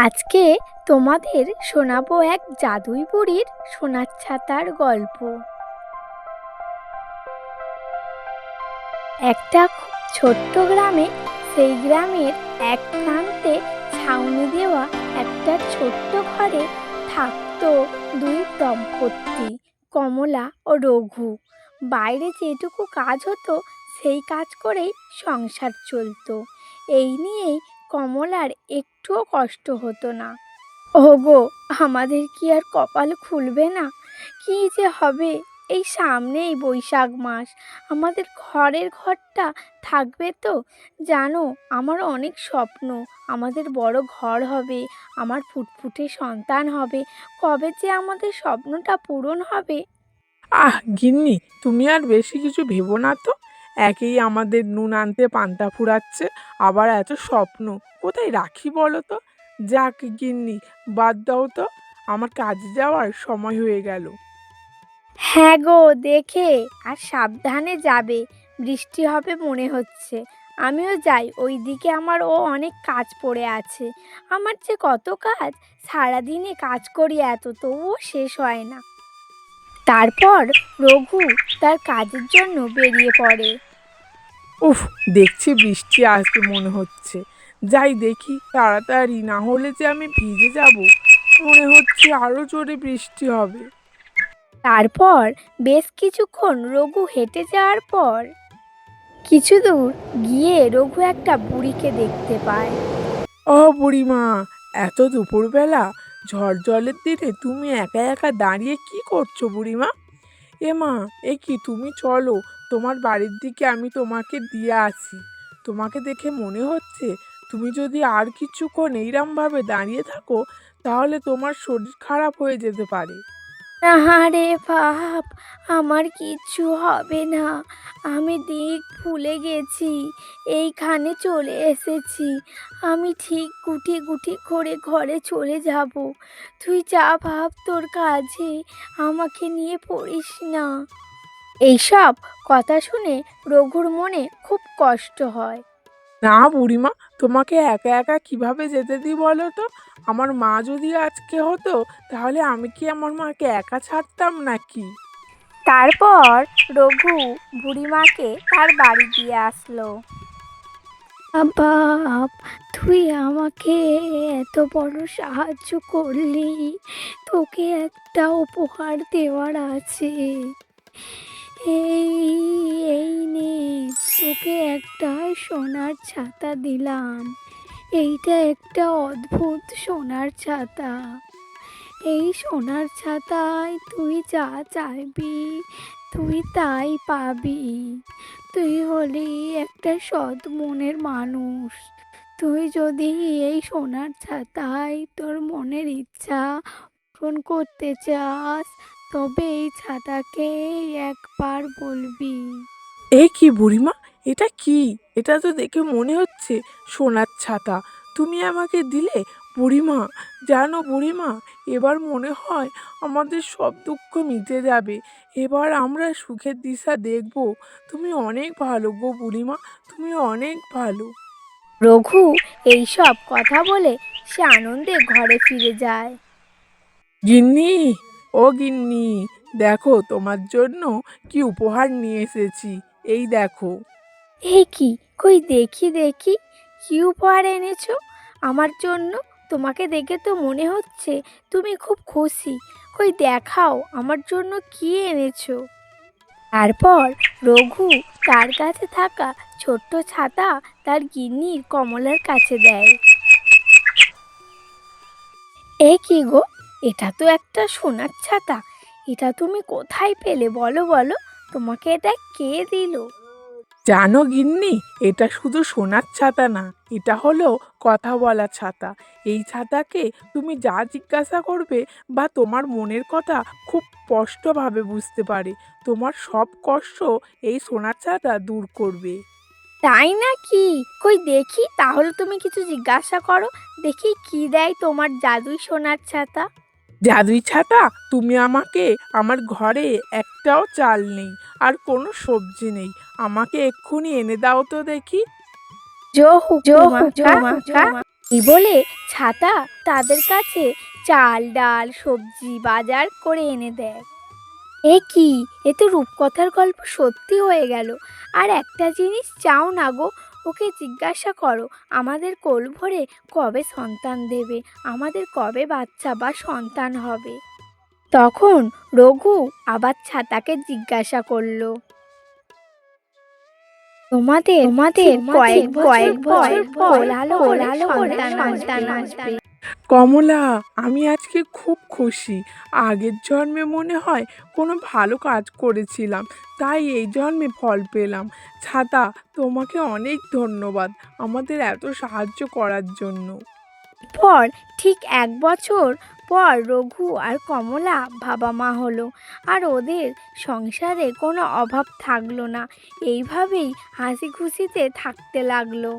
আজকে তোমাদের শোনাবো এক জাদুই বুড়ির সোনার ছাতার গল্প। একটা খুব ছোট্ট গ্রামে, সেই গ্রামের এক প্রান্তে ছাউনি দেওয়া একটা ছোট্ট ঘরে থাকতো দুই দম্পতি, কমলা ও রঘু। বাইরে যেটুকু কাজ হতো সেই কাজ করেই সংসার চলতো। এই নিয়েই কমলার একটুও কষ্ট হতো না। ওগো, আমাদের কি আর কপাল খুলবে না? কি যে হবে! এই সামনেই বৈশাখ মাস, আমাদের ঘরের ঘরটা থাকবে তো? জানো, আমার অনেক স্বপ্ন, আমাদের বড় ঘর হবে, আমার ফুটফুটে সন্তান হবে। কবে যে আমাদের স্বপ্নটা পূরণ হবে! গিন্নি, তুমি আর বেশি কিছু ভেবো না তো। একেই আমাদের নুন আনতে পান্তা ফুরাচ্ছে, আবার এত স্বপ্ন কোথায় রাখি বলো তো। যাক গিন্নি, বাদ দাও তো, আমার কাজে যাওয়ার সময় হয়ে গেল। হ্যাঁ গো, দেখে আর সাবধানে যাবে, বৃষ্টি হবে মনে হচ্ছে। আমিও যাই, ওইদিকে আমারও অনেক কাজ পড়ে আছে। আমার যে কত কাজ, সারাদিনে কাজ করি এত, তবুও শেষ হয় না। তারপর রঘু তার কাজের জন্য বেরিয়ে পড়ে। উফ, দেখছি বৃষ্টি আসবে মনে হচ্ছে। যাই দেখি তাড়াতাড়ি, না হলে যে আমি ভিজে যাব। মনে হচ্ছে আরো জোরে বৃষ্টি হবে। তারপর বেশ কিছুক্ষণ রঘু হেঁটে যাওয়ার পর কিছু দূর গিয়ে রঘু একটা বুড়িকে দেখতে পায়। ও বুড়িমা, এত দুপুরবেলা ঝড় জলের দিনে তুমি একা একা দাঁড়িয়ে কি করছো বুড়িমা? মা, এ কি, তুমি চলো, তোমার বাড়ির দিকে আমি তোমাকে দিয়ে আসি। তোমাকে দেখে মনে হচ্ছে তুমি যদি আর কিছুক্ষণ এইরমভাবে দাঁড়িয়ে থাকো তাহলে তোমার শরীর খারাপ হয়ে যেতে পারে। না রে বাপ, আমার কিচ্ছু হবে না। আমি দিক ভুলে গেছি, এইখানে চলে এসেছি। আমি ঠিক গুটি গুটি করে ঘরে চলে যাব। তুই যা ভাব তোর কাজে, আমাকে নিয়ে পড়িস না। এইসব কথা শুনে রঘুর মনে খুব কষ্ট হয়। না বুড়িমা, তোমাকে একা একা কিভাবে যেতে দিই বলো তো। আমার মা যদি আজকে হতো তাহলে আমি কি আমার মাকে একা ছাড়তাম নাকি? তারপর রঘু বুড়িমাকে তার বাড়ি দিয়ে আসলো। বাপ, তুই আমাকে এত বড় সাহায্য করলি, তোকে একটা উপহার দেওয়ার আছে। এই এই নে, তোকে একটা সোনার ছাতা দিলাম। এইটা একটা অদ্ভুত সোনার ছাতা। এই সোনার ছাতায় তুই যা চাইবি তুই তাই পাবি। তুই হলি একটা সৎ মনের মানুষ। তুই যদি এই সোনার ছাতায় তোর মনের ইচ্ছা পূরণ করতে চাস, তবে এই ছাতাকে একবার বলবি। এ কি বুড়িমা, এটা কি? এটা তো দেখে মনে হচ্ছে সোনার ছাতা। তুমি আমাকে দিলে বুড়িমা? জানো বুড়িমা, এবার মনে হয় আমাদের সব দুঃখ মিটে যাবে। এবার আমরা সুখের দিশা দেখব। তুমি অনেক ভালো গো বুড়িমা, তুমি অনেক ভালো। রঘু এইসব কথা বলে সে আনন্দে ঘরে ফিরে যায়। গিন্নি, ও গিন্নি, দেখো তোমার জন্য কি উপহার নিয়ে এসেছি। এই দেখো। এই কি, কই দেখি দেখি, কি উপহার এনেছো আমার জন্য? তোমাকে দেখে তো মনে হচ্ছে তুমি খুব খুশি। কই দেখাও আমার জন্য কি এনেছো। তারপর রঘু তার কাছে থাকা ছোট্ট ছাতা তার গিন্নির কমলার কাছে দেয়। এ কি গো, এটা তো একটা সোনার ছাতা। এটা তুমি কোথায় পেলে বলো বলো, তোমাকে এটা কে দিল? জানো গিন্নি, এটা শুধু সোনার ছাতা না, এটা হলো কথা বলা ছাতা। এই ছাতাকে তুমি যা জিজ্ঞাসা করবে বা তোমার মনের কথা খুব স্পষ্টভাবে বুঝতে পারে। তোমার সব কষ্ট এই সোনার ছাতা দূর করবে। তাই নাকি? কই দেখি, তাহলে তুমি কিছু জিজ্ঞাসা করো, দেখি কি দেয় তোমার জাদুই সোনার ছাতা। জাদুই ছাতা, তুমি আমাকে, আমার ঘরে একটাও চাল নেই আর কোনো সবজি নেই, আমাকে এক্ষুনি এনে দাও তো দেখি। জো হুকুম আকা। এই বলে ছাতা তাদের কাছে চাল ডাল সবজি বাজার করে এনে দেয়। এ কি, এ তো রূপকথার গল্প সত্যি হয়ে গেল। আর একটা জিনিস চাও না গো, ওকে জিজ্ঞাসা করো আমাদের কোল ভরে কবে সন্তান দেবে, আমাদের কবে বাচ্চা বা সন্তান হবে। তখন রঘু আবার ছাতাকে জিজ্ঞাসা করলো, তোমাদের তোমাদের কয়েক কয়েক বছর পর কোলাহল করে সন্তান আসবে। কমলা, আমি আজকে খুব খুশি। আগের জন্মে মনে হয় কোনো ভালো কাজ করেছিলাম, তাই এই জন্মে ফল পেলাম। ছাতা, তোমাকে অনেক ধন্যবাদ আমাদের এত সাহায্য করার জন্য। পর ঠিক 1 বছর পর রঘু আর কমলা বাবা মা হলো, আর ওদের সংসারে কোনো অভাব থাকলো না। এইভাবেই হাসি খুশিতে থাকতে লাগলো।